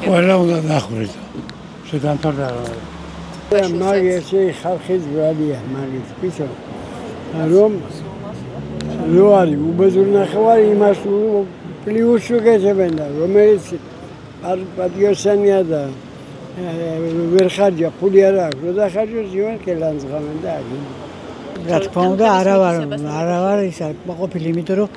ყველა უნდა დახვრიტო. შეგანთორდა მაგისი ხალხის გვარია მაგის თვითონ რომ რო არის უბედური ნახევარი იმას პლუს უგეცებენ და რომელიც პატიოსანია და ვერ ხარჯა ფული არ აქვს რო დახარჯოს იმან კელანს ღამენ და აგინ რა თქმა უნდა არა ვარ ის ყოფილი იმიტომ რომ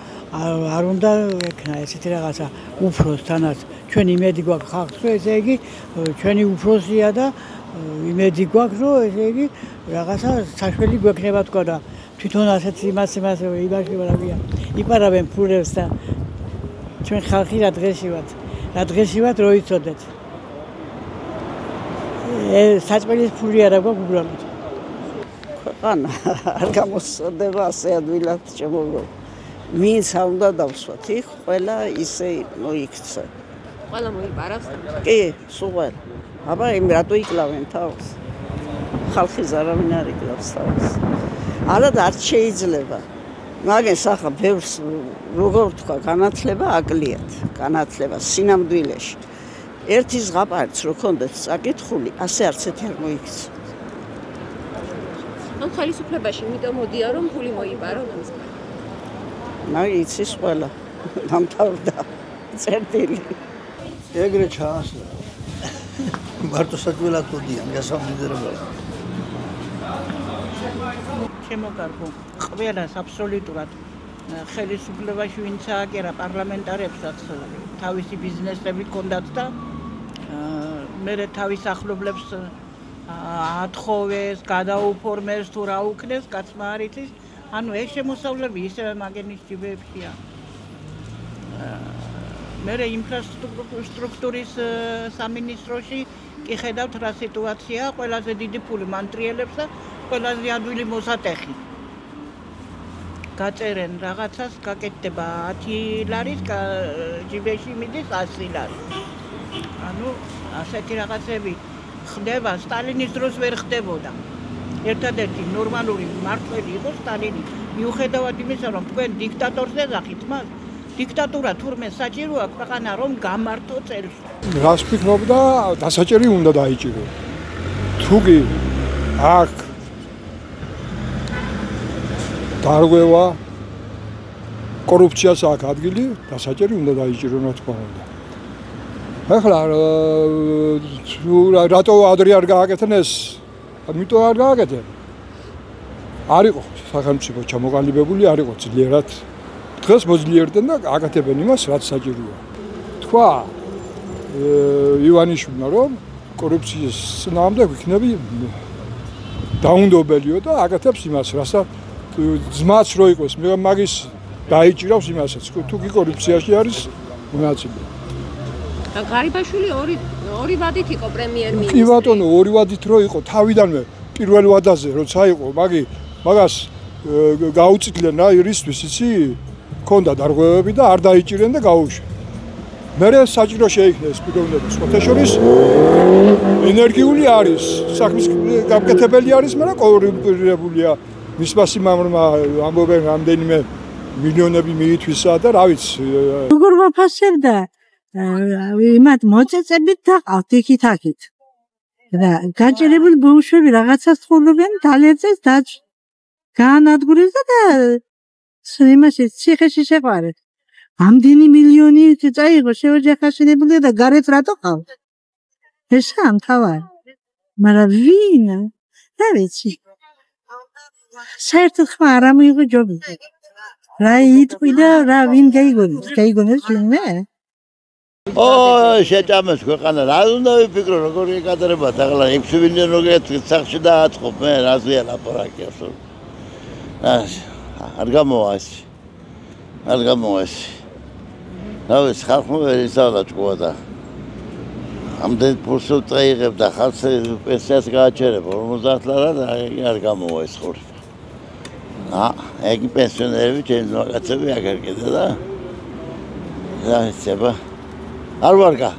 არ უნდა ექნა ესეთი რაღაცა უფროსთანაც ჩვენ იმედი გვაქვს ხალხს რომ ესე იგი ჩვენი უფროსია და იმედი გვაქვს რომ ესე იგი რაღაცა საშველი გვექნება თქვა და თვითონ ასეთ იმას იმაში ვარაგია იპარავენ ფულებს და ჩვენ ხალხი რა დღეში ვართ რო იცოდეთ საჭმელის ფული არა გვაქვს უბრალოდ ქვეყანა არ გამოსწორდება ასე ადვილად ჩემო ვინც არ უნდა დავსვათ იქ ყველა ისე მოიქცა ყველა მოიპარავს კი სულ ყველა აბა იმ რატო იკლავენ თავს ხალხის არავინ არ იკლავს თავს არა და არ შეიძლება მაგენ სახა ბევრს როგორ თქვა განათლება აკლიათ განათლება სინამდვილეში ერთის ზღაპარიც რო ქონდეთ საკითხული ასე არც ერთი არ მოიქცა ან ხელისუფლებაში იმიტომ მოდია რომ ფული მოიპარო ამის იცის ყველა დამთავრდა წერტილი ეგრე ჩაასწრა მარტო საჭმელად მოდიან გასამდიდრებლად შემოგარგო ყველას აბსოლუტურად ხელისუფლებაში ვინც ააკერა პარლამენტარებსაც თავისი ბიზნესები ჰქონდათ და მერე თავის ახლობლებს ათხოვეს, გადაუფორმეს თუ რა უკნეს, კაცმა არ იცის. ანუ ეს შემოსავლები ისევე მაგენის ჯიბეებშია. მერე ინფრასტრუქტურის სამინისტროში კი ხედავთ რა სიტუაციაა, ყველაზე დიდი ფული მანტრიელებს და ყველაზე ადვილი მოსატეხი. გაწერენ რაღაცას, გაკეთდება 10 ლარის, ჯიბეში მიდის 100 ლარი. ანუ ასეთი რაღაცები ხდება, სტალინის დროს ვერ ხდებოდა. ერთადერთი ნორმალური მმართველი იყო სტალინი. მიუხედავად იმისა, რომ თქვენ დიქტატორს ეძახით მას, დიქტატურა თურმე საჭიროა ქვეყანა რომ გამართო წელს. რას ფიქრობ და დასაჭერი უნდა დაიჭირო. თუ კი აქ დარღვევა კორუფციას აქ ადგილი დასაჭერი უნდა დაიჭირო რა თქმა უნდა. ახლა რატო ადრე არ გააკეთენ ეს? ამიტომ არ გააკეთენ. არ იყო სახელმწიფო ჩამოყალიბებული, არ იყო ძლიერად. დღეს მოძლიერდნენ და აკეთებენ იმას, რაც საჭიროა. თქვა ივანიშვილმა რომ კორუფციის წინააღმდეგ იქნები დაუნდობელიო და აკეთებს იმას, რასაც ძმაც რო იყოს, მაგის დაიჭირავს იმასაც. თუ კი კორუფციაში არის მონაწილე. ღარიბაშვილი ორი ვადით იყო პრემიერ-მინისტრი. კი ბატონო, ორი ვადით რო იყო, თავიდანვე პირველ ვადაზე როცა იყო, მაგას გაუწიდნენ რა ერისთვის, იცი? ქონდა დარღვევები და არ დაიჭირენ და გაუშვენ. მერე საჭირო შეიქნეს პიროვნება. სხვათა შორის ენერგიული არის, საქმის გამკეთებელი არის, მაგრამ კორუმპირებულია. მისმა სიმამრმა ამბობენ რამდენიმე მილიონები მიითვისა და რა ვიცი. როგორ ვაფასებდა? იმათ მოწეწებით დაყავთ იქით-აქით. და გაჭირებული ბავშვები რაღაცას თხოვნობენ, დალეწეს და გაანადგურეს და იმაში ციხეში შეყარეს. ამდენი მილიონი წაიღო შეოჯახაშინებული და გარეთ რატო ყავთ? ესა მთავარი. მაგრამ ვინ? რა ვიცი. საერთოდ ხმა არ ამიღო ჯობი. რა იტყვი და რა ვინ გაიგონებს ვინმე? შეჭამეს ქვეყანა, რა უნდა ვიფიქრო, როგორი ეკადრებათ, ახლა 6 მილიონი როგორ სახში დააწყობ, მე რაზეა ლაპარაკი ასო. არ გამოვა ეს. არ გამოვა ეს. რა ვიცი, ხალხმა ვერ ისწავლა ჭკუა და ამდენ ფულს წაიღებ და ხალხს პენსიას გააჩერებ 50 ლარა და არ გამოვა ეს ხური. ეგ პენსიონერები ჩემს მაგაცები აგერ კიდე და რა იცება. არ ვარგა.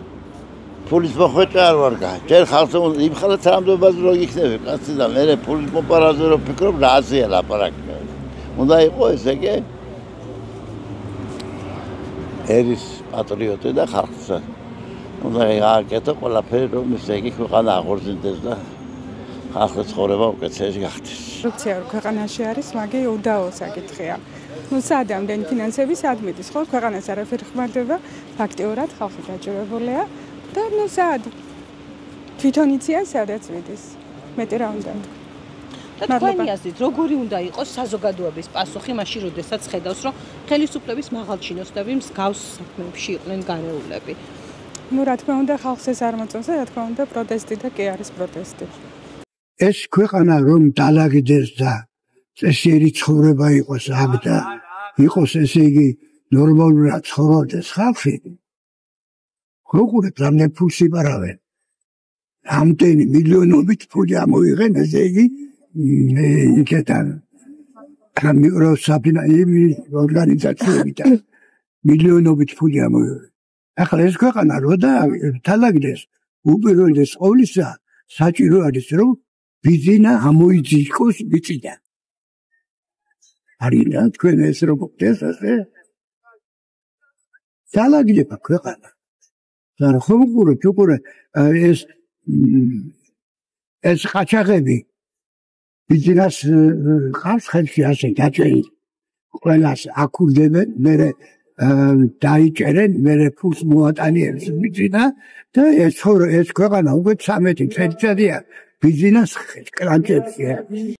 ფულის მოხვეჭა არ ვარგა. ჯერ ხალხს იმ ხალხს რამდებაზე რო იქნები, კაცი და მე ფულის მოპარაზე რო ფიქრობ, რაზეა ლაპარაკი. უნდა იყო ესე კი ერის პატრიოტი და ხალხს უნდა გააკეთო ყველაფერი, რომ ესე იგი ქვეყანა აღორძინდეს და ხალხის ცხოვრება უკეთესესი გახდეს. Korupția ქვეყანაში არის, მაგრამ უდაო საკითხია. სად ამდენი ფინანსები სად მიდის, ხო? ქვეყანას არაფერი ხმარდება, ფაქტიურად ხალხი დაჯერებულია და სად თვითონ იციან სადაც მიდის. მეტი რა უნდა. და თქვენი აზრით, როგორი უნდა იყოს საზოგადოების პასუხი მაშინ, როდესაც ხედავს, რომ ხელისუფლების მაღალჩინოსნები მსგავს საქმეებში იყვნენ განეულები? რა თქმა უნდა, ხალხს ეს არ მოწონს და რა თქმა უნდა, პროტესტი და კი არის პროტესტი. ეს ქვეყანა რომ დაალაგდეს და წესიერი ცხოვრება იყოს აქ და იყოს ესე იგი ნორმალურად ცხოვრდეს ხალხი. როგორ რამდენი ფულს იპარავენ? ამდენი მილიონობით ფული ამოიღენ ესე იგი იქეთან ორგანიზაციებიდან მილიონობით ფული ამოიღენ. ახლა ეს ქვეყანა რო დაალაგდეს უპირველეს ყოვლისა საჭირო არის რომ ბიზინა ამოიძიოს მიწიდან. არინა თქვენ ეს რო გქონდეს ასე დაალაგდება ქვეყანა. და ხომ უყურე ეს ყაჩაღები ბიზნეს ხალხს ხელში ასე დაჭერენ. ყველას აქურდებენ, მერე დაიჭერენ, მერე ფულს მოატანიებს ბიზნა და ეს ქვეყანა უკვე 13 წელიწადია ბიზნეს კლანჭებში.